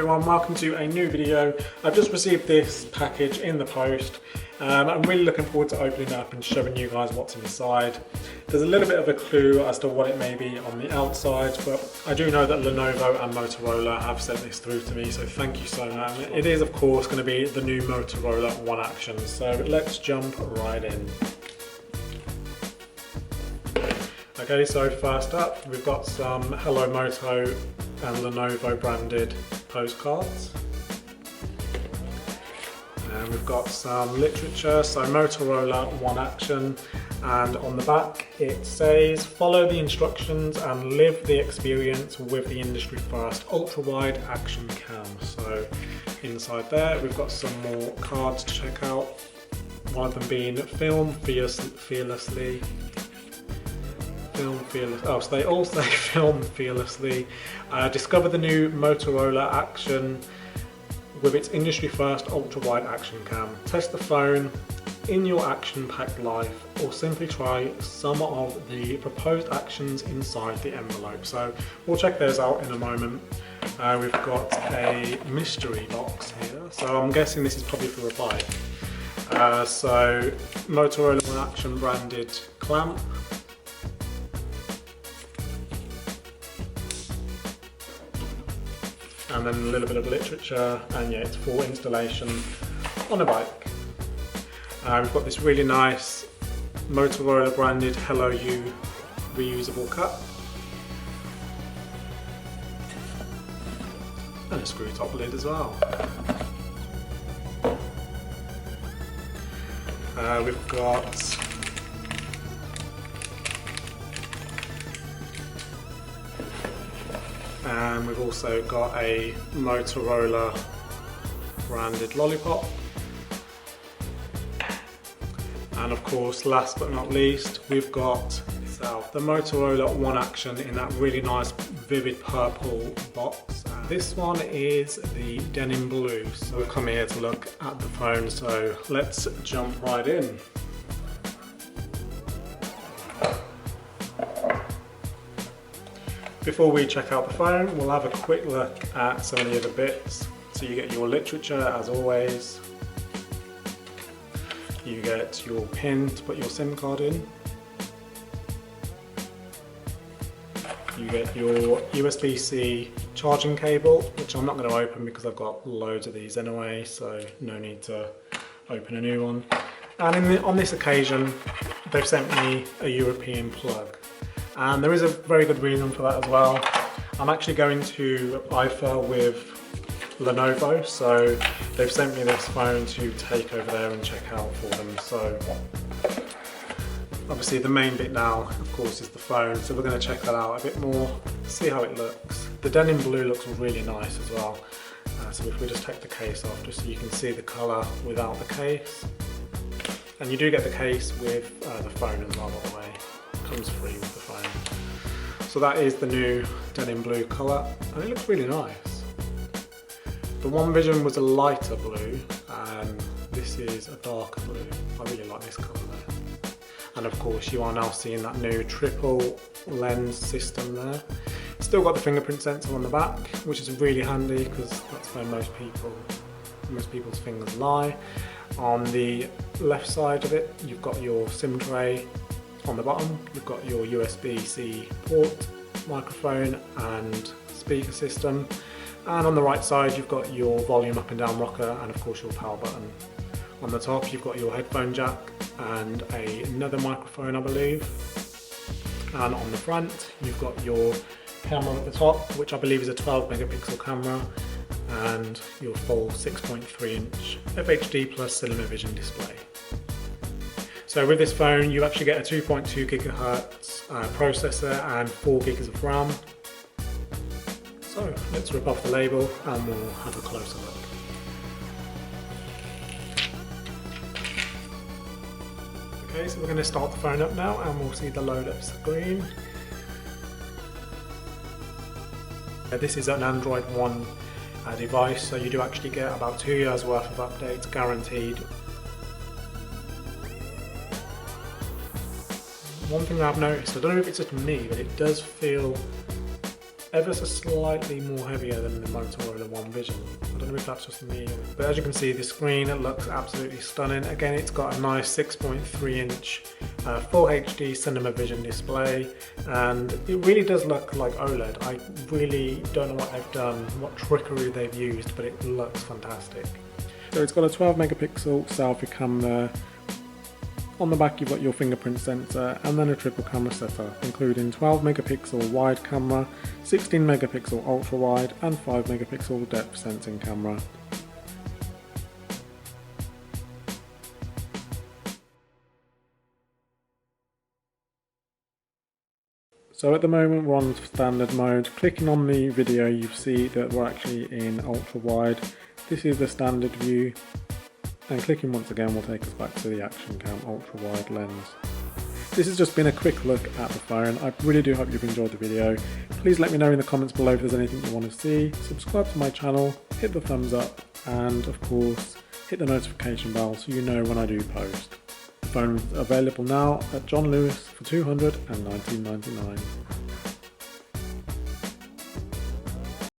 everyone, welcome to a new video. I've just received this package in the post. I'm really looking forward to opening it up and showing you guys what's inside. There's a little bit of a clue as to what it may be on the outside, but I do know that Lenovo and Motorola have sent this through to me, so thank you so much. It is of course going to be the new Motorola One Action, so let's jump right in. Okay, so first up we've got some Hello Moto and Lenovo branded postcards. And we've got some literature, so Motorola One Action, and on the back it says, follow the instructions and live the experience with the industry first ultra-wide action cam. So inside there we've got some more cards to check out, one of them being film fearlessly. Oh, so they all say film fearlessly. Discover the new Motorola Action with its industry first ultra-wide action cam. Test the phone in your action-packed life, or simply try some of the proposed actions inside the envelope. So we'll check those out in a moment. We've got a mystery box here, so I'm guessing this is probably for a bike. So Motorola One Action branded clamp. And then a little bit of literature, and yeah, it's for installation on a bike. We've got this really nice Motorola branded Hello You reusable cup, and a screw top lid as well. We've got and we've also got a Motorola branded lollipop. And of course, last but not least, we've got the Motorola One Action in that really nice vivid purple box. This one is the denim blue. So we've come here to look at the phone, so let's jump right in. Before we check out the phone, we'll have a quick look at some of the other bits. So you get your literature as always. You get your pin to put your SIM card in. You get your USB-C charging cable, which I'm not going to open because I've got loads of these anyway, so no need to open a new one. And on this occasion, they've sent me a European plug. And there is a very good reason for that as well. I'm actually going to IFA with Lenovo, so they've sent me this phone to take over there and check out for them. So obviously the main bit now, of course, is the phone. So we're going to check that out a bit more, see how it looks. The denim blue looks really nice as well. So if we just take the case off, just so you can see the colour without the case. And you do get the case with the phone as well, by the way. Comes free with the phone. So that is the new denim blue colour, and it looks really nice. The One Vision was a lighter blue, and this is a darker blue. I really like this colour there. And of course you are now seeing that new triple lens system there. Still got the fingerprint sensor on the back, which is really handy because that's where most people's fingers lie. On the left side of it, you've got your SIM tray. On the bottom, you've got your USB-C port, microphone and speaker system. And on the right side, you've got your volume up and down rocker and of course your power button. On the top, you've got your headphone jack and another microphone, I believe. And on the front, you've got your camera at the top, which I believe is a 12 megapixel camera, and your full 6.3 inch FHD plus Cinema Vision display. So with this phone, you actually get a 2.2 gigahertz processor and 4 gigs of RAM. So let's rip off the label and we'll have a closer look. Okay, so we're going to start the phone up now and we'll see the load up screen. This is an Android One device, so you do actually get about 2 years worth of updates guaranteed. One thing I've noticed, I don't know if it's just me, but it does feel ever so slightly more heavier than the Motorola One Vision. I don't know if that's just me, but as you can see, the screen, it looks absolutely stunning. Again, it's got a nice 6.3 inch full HD cinema vision display, and it really does look like OLED. I really don't know what they've done, what trickery they've used, but it looks fantastic. So it's got a 12 megapixel selfie camera. On the back you've got your fingerprint sensor and then a triple camera setup, including 12 megapixel wide camera, 16 megapixel ultra wide and 5 megapixel depth sensing camera. So at the moment we're on standard mode. Clicking on the video you see that we're actually in ultra wide. This is the standard view. And clicking once again will take us back to the Action Cam ultra wide lens. This has just been a quick look at the phone. I really do hope you've enjoyed the video. Please let me know in the comments below if there's anything you want to see. Subscribe to my channel, hit the thumbs up, and of course hit the notification bell so you know when I do post. The phone is available now at John Lewis for $219.99.